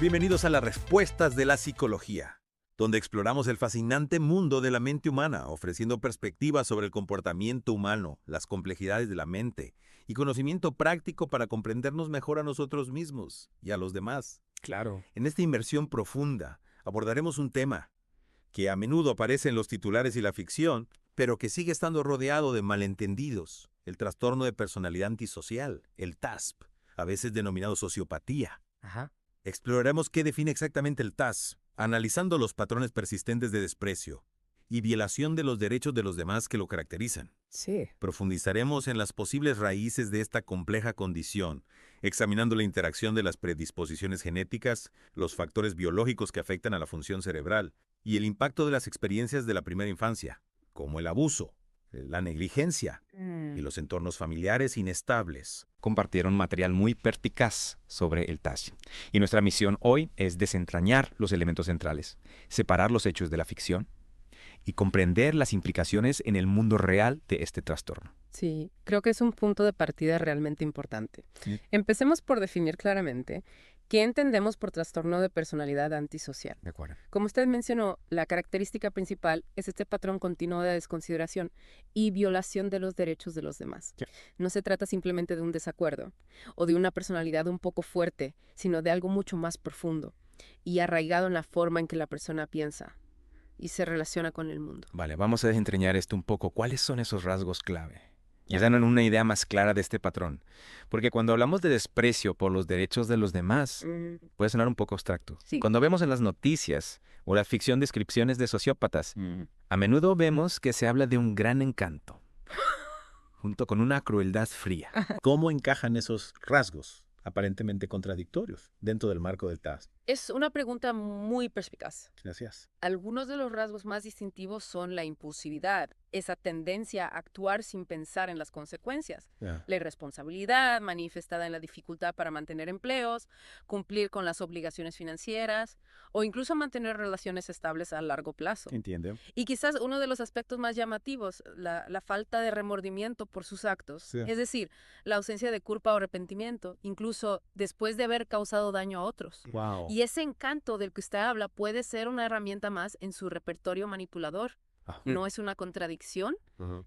Bienvenidos a las respuestas de la psicología, donde exploramos el fascinante mundo de la mente humana, ofreciendo perspectivas sobre el comportamiento humano, las complejidades de la mente y conocimiento práctico para comprendernos mejor a nosotros mismos y a los demás. Claro. En esta inmersión profunda abordaremos un tema que a menudo aparece en los titulares y la ficción, pero que sigue estando rodeado de malentendidos: el trastorno de personalidad antisocial, el TASP, a veces denominado sociopatía. Ajá. Exploraremos qué define exactamente el TASP, analizando los patrones persistentes de desprecio y violación de los derechos de los demás que lo caracterizan. Sí. Profundizaremos en las posibles raíces de esta compleja condición, examinando la interacción de las predisposiciones genéticas, los factores biológicos que afectan a la función cerebral y el impacto de las experiencias de la primera infancia, como el abuso, la negligencia y los entornos familiares inestables. Compartieron material muy perspicaz sobre el TASP. Y nuestra misión hoy es desentrañar los elementos centrales, separar los hechos de la ficción y comprender las implicaciones en el mundo real de este trastorno. Sí, creo que es un punto de partida realmente importante. Sí. Empecemos por definir claramente qué entendemos por trastorno de personalidad antisocial. De acuerdo. Como usted mencionó, la característica principal es este patrón continuo de desconsideración y violación de los derechos de los demás. Sí. No se trata simplemente de un desacuerdo o de una personalidad un poco fuerte, sino de algo mucho más profundo y arraigado en la forma en que la persona piensa y se relaciona con el mundo. Vale, vamos a desentrañar esto un poco. ¿Cuáles son esos rasgos clave? Y dan una idea más clara de este patrón. Porque cuando hablamos de desprecio por los derechos de los demás, puede sonar un poco abstracto. Sí. Cuando vemos en las noticias o la ficción descripciones de sociópatas, a menudo vemos que se habla de un gran encanto, junto con una crueldad fría. ¿Cómo encajan esos rasgos aparentemente contradictorios dentro del marco del TASP? Es una pregunta muy perspicaz. Gracias. Algunos de los rasgos más distintivos son la impulsividad, esa tendencia a actuar sin pensar en las consecuencias, Ya. la irresponsabilidad manifestada en la dificultad para mantener empleos, cumplir con las obligaciones financieras o incluso mantener relaciones estables a largo plazo. Entiendo. Y quizás uno de los aspectos más llamativos, la falta de remordimiento por sus actos, Sí. es decir, la ausencia de culpa o arrepentimiento, incluso después de haber causado daño a otros. Wow. Y ese encanto del que usted habla puede ser una herramienta más en su repertorio manipulador. Ah. No es una contradicción,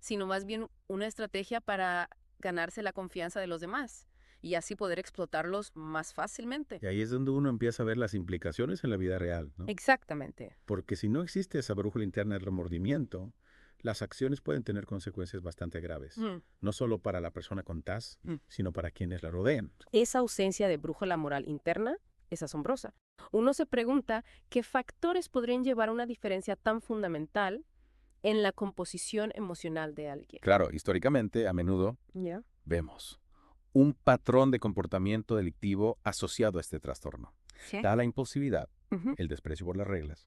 sino más bien una estrategia para ganarse la confianza de los demás y así poder explotarlos más fácilmente. Y ahí es donde uno empieza a ver las implicaciones en la vida real, ¿no? Exactamente. Porque si no existe esa brújula interna del remordimiento, las acciones pueden tener consecuencias bastante graves. No solo para la persona con TAS, sino para quienes la rodean. Esa ausencia de brújula moral interna es asombrosa. Uno se pregunta qué factores podrían llevar a una diferencia tan fundamental en la composición emocional de alguien. Claro, históricamente, a menudo ¿Ya? vemos un patrón de comportamiento delictivo asociado a este trastorno. Sí. Da la impulsividad, Ujú. el desprecio por las reglas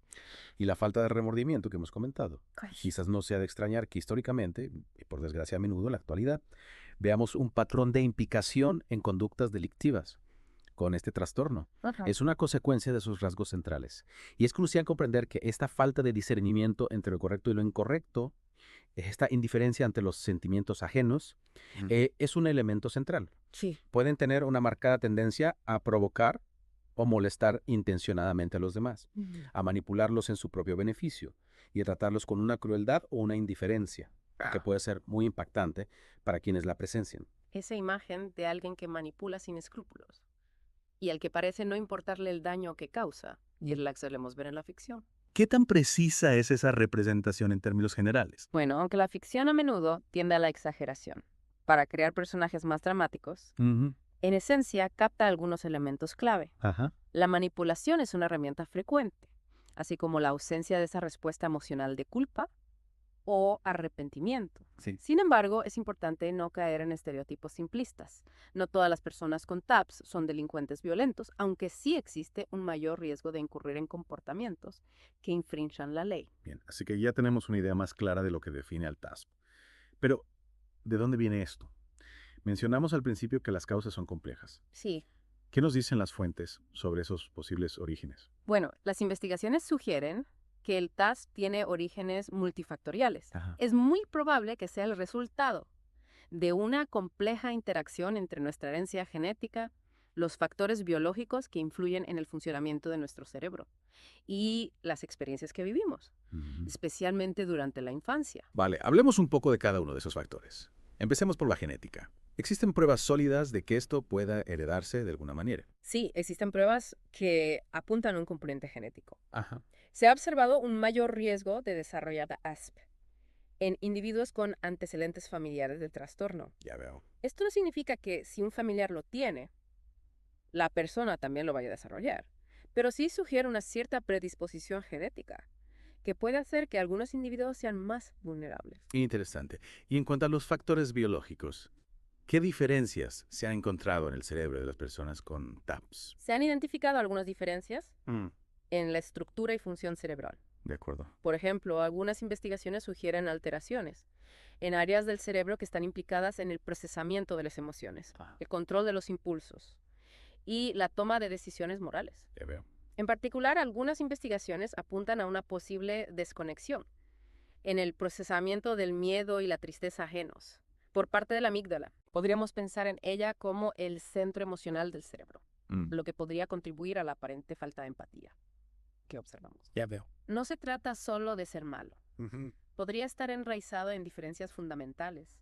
y la falta de remordimiento que hemos comentado. Quizás no sea de extrañar que históricamente, y por desgracia a menudo en la actualidad, veamos un patrón de implicación en conductas delictivas con este trastorno. Ajá. Es una consecuencia de sus rasgos centrales. Y es crucial comprender que esta falta de discernimiento entre lo correcto y lo incorrecto, esta indiferencia ante los sentimientos ajenos, es un elemento central. Sí. Pueden tener una marcada tendencia a provocar o molestar intencionadamente a los demás, a manipularlos en su propio beneficio y a tratarlos con una crueldad o una indiferencia, que puede ser muy impactante para quienes la presencian. Esa imagen de alguien que manipula sin escrúpulos y al que parece no importarle el daño que causa, y es la que solemos ver en la ficción. ¿Qué tan precisa es esa representación en términos generales? Bueno, aunque la ficción a menudo tiende a la exageración para crear personajes más dramáticos, en esencia capta algunos elementos clave. Ajá. La manipulación es una herramienta frecuente, así como la ausencia de esa respuesta emocional de culpa o arrepentimiento. Sí. Sin embargo, es importante no caer en estereotipos simplistas. No todas las personas con TAPS son delincuentes violentos, aunque sí existe un mayor riesgo de incurrir en comportamientos que infrinjan la ley. Bien, así que ya tenemos una idea más clara de lo que define al TASP. Pero, ¿de dónde viene esto? Mencionamos al principio que las causas son complejas. Sí. ¿Qué nos dicen las fuentes sobre esos posibles orígenes? Bueno, las investigaciones sugieren que el TASP tiene orígenes multifactoriales. Ajá. Es muy probable que sea el resultado de una compleja interacción entre nuestra herencia genética, los factores biológicos que influyen en el funcionamiento de nuestro cerebro y las experiencias que vivimos, especialmente durante la infancia. Vale, hablemos un poco de cada uno de esos factores. Empecemos por la genética. ¿Existen pruebas sólidas de que esto pueda heredarse de alguna manera? Sí, existen pruebas que apuntan a un componente genético. Ajá. Se ha observado un mayor riesgo de desarrollar ASP en individuos con antecedentes familiares del trastorno. Ya veo. Esto no significa que si un familiar lo tiene, la persona también lo vaya a desarrollar, pero sí sugiere una cierta predisposición genética que puede hacer que algunos individuos sean más vulnerables. Interesante. Y en cuanto a los factores biológicos, ¿qué diferencias se han encontrado en el cerebro de las personas con TAPS? Se han identificado algunas diferencias en la estructura y función cerebral. De acuerdo. Por ejemplo, algunas investigaciones sugieren alteraciones en áreas del cerebro que están implicadas en el procesamiento de las emociones, el control de los impulsos y la toma de decisiones morales. Ya veo. En particular, algunas investigaciones apuntan a una posible desconexión en el procesamiento del miedo y la tristeza ajenos por parte de la amígdala. Podríamos pensar en ella como el centro emocional del cerebro, lo que podría contribuir a la aparente falta de empatía que observamos. Ya veo. No se trata solo de ser malo. Podría estar enraizado en diferencias fundamentales,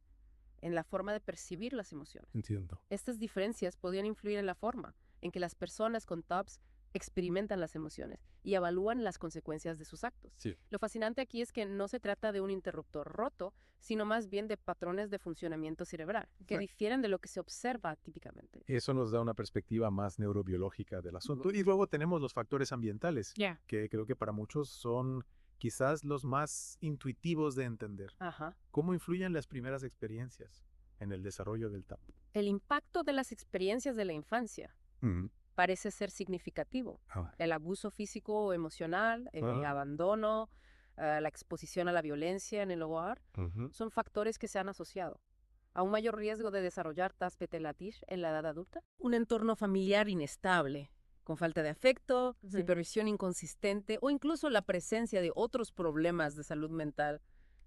en la forma de percibir las emociones. Entiendo. Estas diferencias podrían influir en la forma en que las personas con TOPS experimentan las emociones y evalúan las consecuencias de sus actos. Sí. Lo fascinante aquí es que no se trata de un interruptor roto, sino más bien de patrones de funcionamiento cerebral que difieren de lo que se observa típicamente. Eso nos da una perspectiva más neurobiológica del asunto. Y luego tenemos los factores ambientales, que creo que para muchos son quizás los más intuitivos de entender. Ajá. ¿Cómo influyen las primeras experiencias en el desarrollo del TAP? El impacto de las experiencias de la infancia parece ser significativo. El abuso físico o emocional, el abandono, la exposición a la violencia en el hogar, son factores que se han asociado a un mayor riesgo de desarrollar TAS P-T-LATISH en la edad adulta. Un entorno familiar inestable, con falta de afecto, supervisión inconsistente o incluso la presencia de otros problemas de salud mental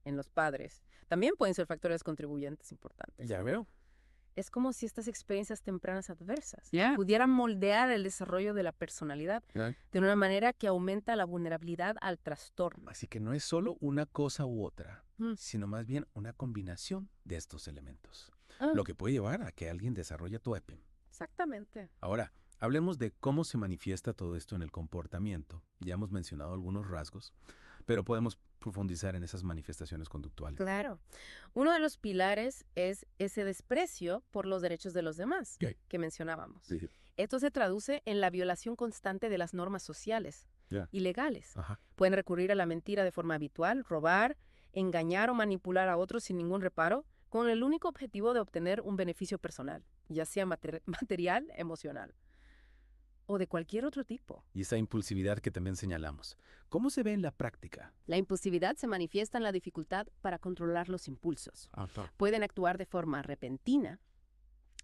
en los padres, también pueden ser factores contribuyentes importantes. Ya veo. Es como si estas experiencias tempranas adversas pudieran moldear el desarrollo de la personalidad de una manera que aumenta la vulnerabilidad al trastorno. Así que no es solo una cosa u otra, sino más bien una combinación de estos elementos, lo que puede llevar a que alguien desarrolle TOEP. Exactamente. Ahora, hablemos de cómo se manifiesta todo esto en el comportamiento. Ya hemos mencionado algunos rasgos, pero podemos profundizar en esas manifestaciones conductuales. Claro. Uno de los pilares es ese desprecio por los derechos de los demás que mencionábamos. Sí. Esto se traduce en la violación constante de las normas sociales y legales. Ajá. Pueden recurrir a la mentira de forma habitual, robar, engañar o manipular a otros sin ningún reparo, con el único objetivo de obtener un beneficio personal, ya sea material, emocional o de cualquier otro tipo. Y esa impulsividad que también señalamos, ¿cómo se ve en la práctica? La impulsividad se manifiesta en la dificultad para controlar los impulsos. Pueden actuar de forma repentina,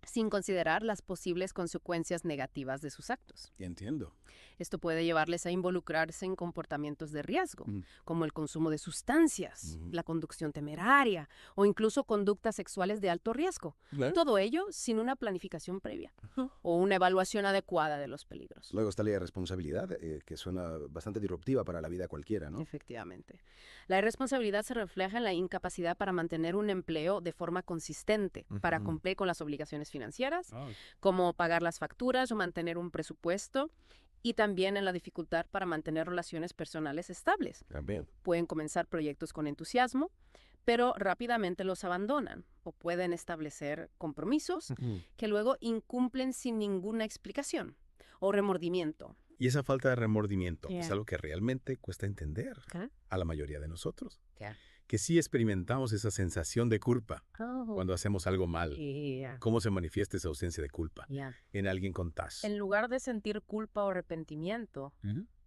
sin considerar las posibles consecuencias negativas de sus actos. Entiendo. Esto puede llevarles a involucrarse en comportamientos de riesgo, como el consumo de sustancias, la conducción temeraria o incluso conductas sexuales de alto riesgo. Todo ello sin una planificación previa o una evaluación adecuada de los peligros. Luego está la irresponsabilidad, que suena bastante disruptiva para la vida cualquiera, ¿no? Efectivamente. La irresponsabilidad se refleja en la incapacidad para mantener un empleo de forma consistente, para cumplir con las obligaciones financieras, como pagar las facturas o mantener un presupuesto, y también en la dificultad para mantener relaciones personales estables. También. Pueden comenzar proyectos con entusiasmo, pero rápidamente los abandonan o pueden establecer compromisos que luego incumplen sin ninguna explicación o remordimiento. Y esa falta de remordimiento es algo que realmente cuesta entender a la mayoría de nosotros. Que sí experimentamos esa sensación de culpa cuando hacemos algo mal. ¿Cómo se manifiesta esa ausencia de culpa en alguien con TAS? En lugar de sentir culpa o arrepentimiento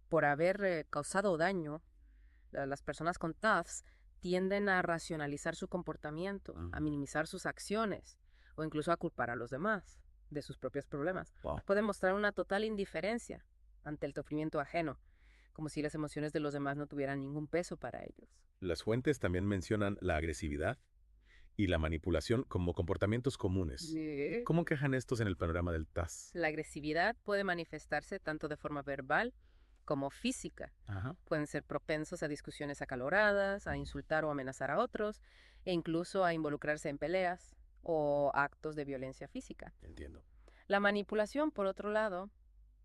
por haber causado daño, las personas con TAS tienden a racionalizar su comportamiento, a minimizar sus acciones o incluso a culpar a los demás de sus propios problemas. Pueden mostrar una total indiferencia ante el sufrimiento ajeno, como si las emociones de los demás no tuvieran ningún peso para ellos. Las fuentes también mencionan la agresividad y la manipulación como comportamientos comunes. ¿Cómo encajan estos en el panorama del TAS? La agresividad puede manifestarse tanto de forma verbal como física. Ajá. Pueden ser propensos a discusiones acaloradas, a insultar o amenazar a otros, e incluso a involucrarse en peleas o actos de violencia física. Entiendo. La manipulación, por otro lado,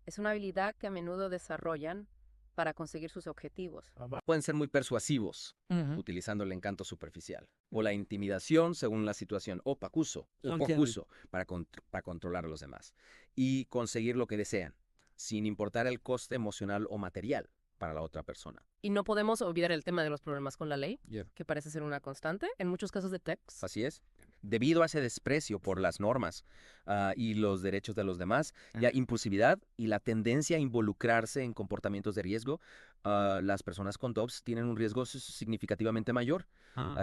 es una habilidad que a menudo desarrollan para conseguir sus objetivos. Pueden ser muy persuasivos, utilizando el encanto superficial, o la intimidación según la situación, o pacuso, para controlar a los demás, y conseguir lo que desean, sin importar el coste emocional o material para la otra persona. Y no podemos olvidar el tema de los problemas con la ley, Yeah. que parece ser una constante en muchos casos de TECs. Así es. Debido a ese desprecio por las normas y los derechos de los demás, la impulsividad y la tendencia a involucrarse en comportamientos de riesgo, las personas con TOPS tienen un riesgo significativamente mayor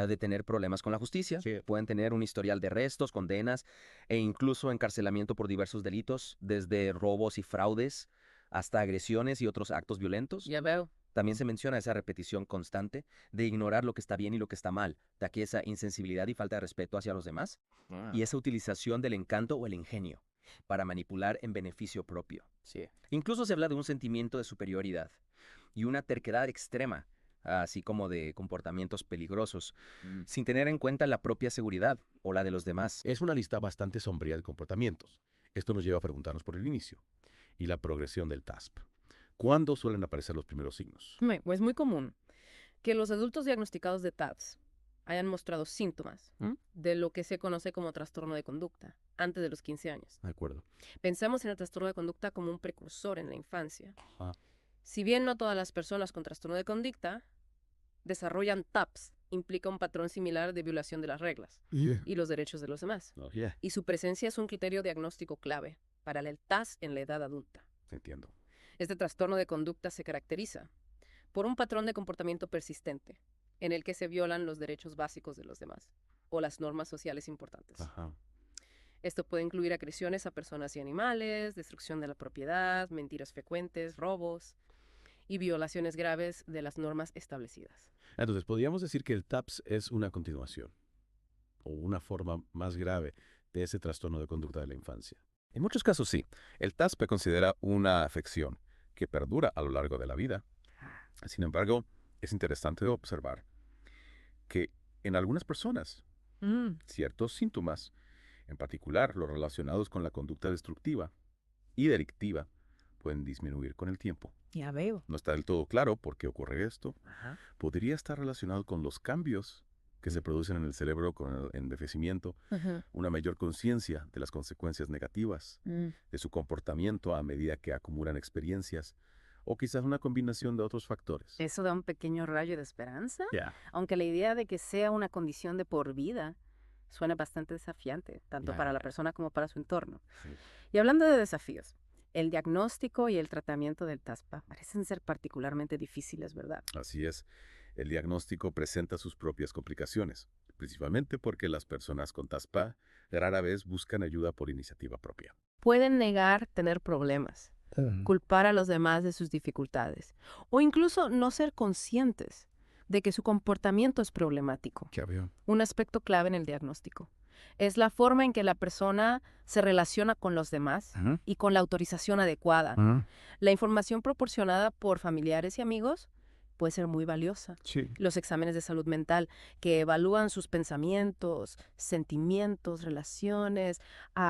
de tener problemas con la justicia. Sí. Pueden tener un historial de arrestos, condenas e incluso encarcelamiento por diversos delitos, desde robos y fraudes hasta agresiones y otros actos violentos. Ya veo. También se menciona esa repetición constante de ignorar lo que está bien y lo que está mal, de aquí esa insensibilidad y falta de respeto hacia los demás, y esa utilización del encanto o el ingenio para manipular en beneficio propio. Sí. Incluso se habla de un sentimiento de superioridad y una terquedad extrema, así como de comportamientos peligrosos, sin tener en cuenta la propia seguridad o la de los demás. Es una lista bastante sombría de comportamientos. Esto nos lleva a preguntarnos por el inicio y la progresión del TASP. ¿Cuándo suelen aparecer los primeros signos? Es muy común que los adultos diagnosticados de TAPS hayan mostrado síntomas de lo que se conoce como trastorno de conducta antes de los 15 años. De acuerdo. Pensamos en el trastorno de conducta como un precursor en la infancia. Ajá. Si bien no todas las personas con trastorno de conducta desarrollan TAPS, implica un patrón similar de violación de las reglas y los derechos de los demás. Oh, yeah. Y su presencia es un criterio diagnóstico clave para el TAS en la edad adulta. Entiendo. Este trastorno de conducta se caracteriza por un patrón de comportamiento persistente en el que se violan los derechos básicos de los demás o las normas sociales importantes. Ajá. Esto puede incluir agresiones a personas y animales, destrucción de la propiedad, mentiras frecuentes, robos y violaciones graves de las normas establecidas. Entonces, podríamos decir que el TAPS es una continuación o una forma más grave de ese trastorno de conducta de la infancia. En muchos casos sí. El TAS se considera una afección que perdura a lo largo de la vida. Sin embargo, es interesante observar que en algunas personas ciertos síntomas, en particular los relacionados con la conducta destructiva y delictiva, pueden disminuir con el tiempo. Ya veo. No está del todo claro por qué ocurre esto. Podría estar relacionado con los cambios que se producen en el cerebro con el envejecimiento, una mayor conciencia de las consecuencias negativas de su comportamiento a medida que acumulan experiencias, o quizás una combinación de otros factores. Eso da un pequeño rayo de esperanza, Ya. aunque la idea de que sea una condición de por vida suena bastante desafiante, tanto para la persona como para su entorno. Sí. Y hablando de desafíos, el diagnóstico y el tratamiento del TASPA parecen ser particularmente difíciles, ¿verdad? Así es. El diagnóstico presenta sus propias complicaciones, principalmente porque las personas con TASPA rara vez buscan ayuda por iniciativa propia. Pueden negar tener problemas, culpar a los demás de sus dificultades, o incluso no ser conscientes de que su comportamiento es problemático. Ya veo. Un aspecto clave en el diagnóstico es la forma en que la persona se relaciona con los demás y con la autorización adecuada. La información proporcionada por familiares y amigos puede ser muy valiosa. Sí. Los exámenes de salud mental que evalúan sus pensamientos, sentimientos, relaciones,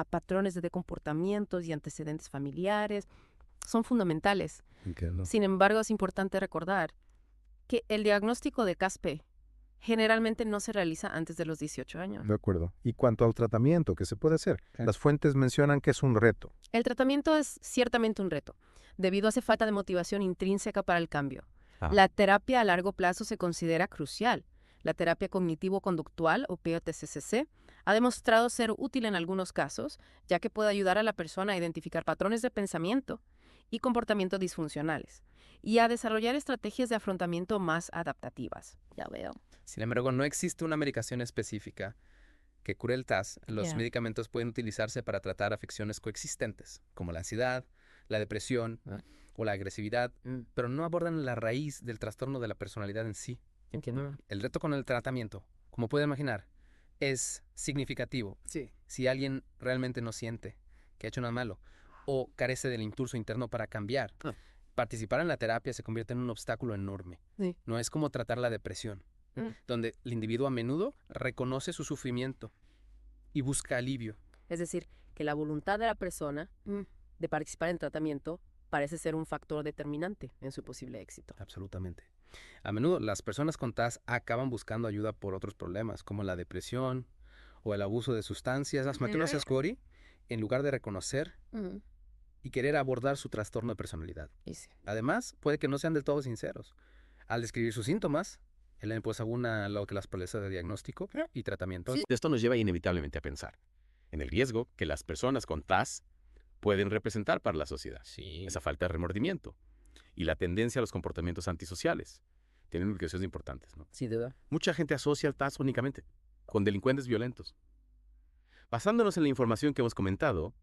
patrones de comportamientos y antecedentes familiares son fundamentales. Entiendo. Sin embargo, es importante recordar que el diagnóstico de CASP generalmente no se realiza antes de los 18 años. De acuerdo. Y cuanto al tratamiento, ¿qué se puede hacer? Las fuentes mencionan que es un reto. El tratamiento es ciertamente un reto, debido a esa falta de motivación intrínseca para el cambio. La terapia a largo plazo se considera crucial. La terapia cognitivo-conductual, o POTCCC, ha demostrado ser útil en algunos casos, ya que puede ayudar a la persona a identificar patrones de pensamiento y comportamiento disfuncionales, y a desarrollar estrategias de afrontamiento más adaptativas. Ya veo. Sin embargo, no existe una medicación específica que cure el TAS. Los medicamentos pueden utilizarse para tratar afecciones coexistentes, como la ansiedad, la depresión o la agresividad, pero no abordan la raíz del trastorno de la personalidad en sí. Entiendo. El reto con el tratamiento, como puede imaginar, es significativo. Sí. Si alguien realmente no siente que ha hecho nada malo o carece del impulso interno para cambiar, participar en la terapia se convierte en un obstáculo enorme. Sí. No es como tratar la depresión, donde el individuo a menudo reconoce su sufrimiento y busca alivio. Es decir, que la voluntad de la persona de participar en tratamiento parece ser un factor determinante en su posible éxito. Absolutamente. A menudo las personas con TAS acaban buscando ayuda por otros problemas, como la depresión o el abuso de sustancias. Las maternidades Cori, en lugar de reconocer y querer abordar su trastorno de personalidad. Sí. Además, puede que no sean del todo sinceros. Al describir sus síntomas, Ellen pues abuna lo que las establece de diagnóstico y tratamiento. Esto nos lleva inevitablemente a pensar en el riesgo que las personas con TAS pueden representar para la sociedad. Sí. Esa falta de remordimiento y la tendencia a los comportamientos antisociales tienen implicaciones importantes, ¿no? Sin duda. Mucha gente asocia el TAS únicamente con delincuentes violentos. Basándonos en la información que hemos comentado,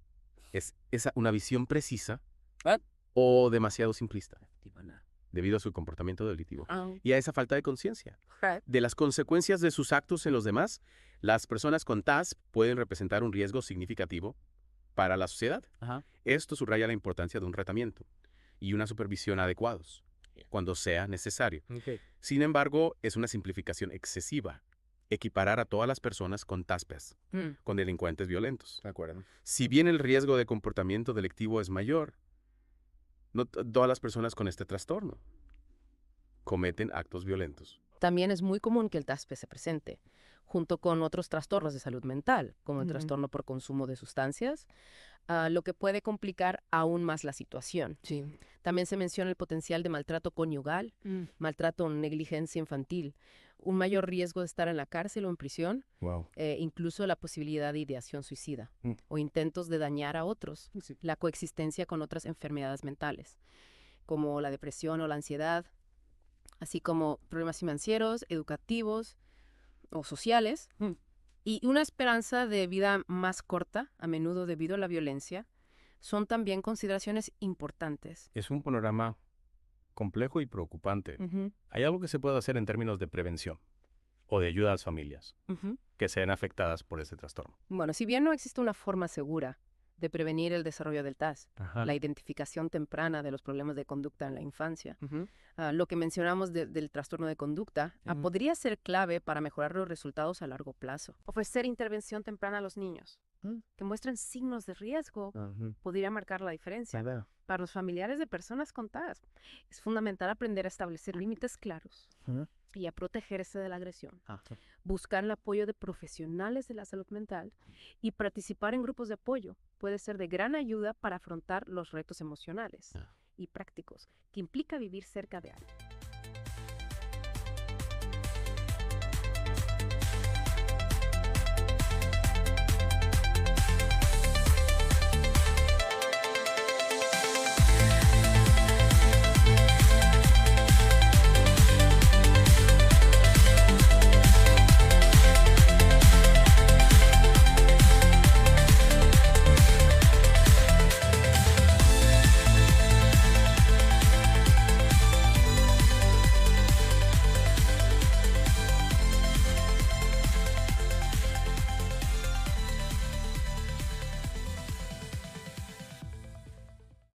¿es esa una visión precisa o demasiado simplista debido a su comportamiento delictivo y a esa falta de conciencia de las consecuencias de sus actos en los demás? Las personas con TAS pueden representar un riesgo significativo para la sociedad. Esto subraya la importancia de un tratamiento y una supervisión adecuados cuando sea necesario. Sin embargo, es una simplificación excesiva equiparar a todas las personas con TASPes con delincuentes violentos. De acuerdo. Si bien el riesgo de comportamiento delictivo es mayor, no todas las personas con este trastorno cometen actos violentos. También es muy común que el TASP se presente, junto con otros trastornos de salud mental, como el trastorno por consumo de sustancias, lo que puede complicar aún más la situación. Sí. También se menciona el potencial de maltrato conyugal, maltrato o negligencia infantil, un mayor riesgo de estar en la cárcel o en prisión, incluso la posibilidad de ideación suicida o intentos de dañar a otros, la coexistencia con otras enfermedades mentales, como la depresión o la ansiedad, así como problemas financieros, educativos o sociales, y una esperanza de vida más corta, a menudo debido a la violencia, son también consideraciones importantes. Es un panorama complejo y preocupante. ¿Hay algo que se puede hacer en términos de prevención o de ayuda a las familias que sean afectadas por este trastorno? Bueno, si bien no existe una forma segura de prevenir el desarrollo del TAS, la identificación temprana de los problemas de conducta en la infancia, lo que mencionamos del trastorno de conducta podría ser clave para mejorar los resultados a largo plazo. Ofrecer intervención temprana a los niños que muestren signos de riesgo podría marcar la diferencia. Para los familiares de personas con TAS, es fundamental aprender a establecer límites claros y a protegerse de la agresión. Buscar el apoyo de profesionales de la salud mental y participar en grupos de apoyo puede ser de gran ayuda para afrontar los retos emocionales y prácticos que implica vivir cerca de alguien.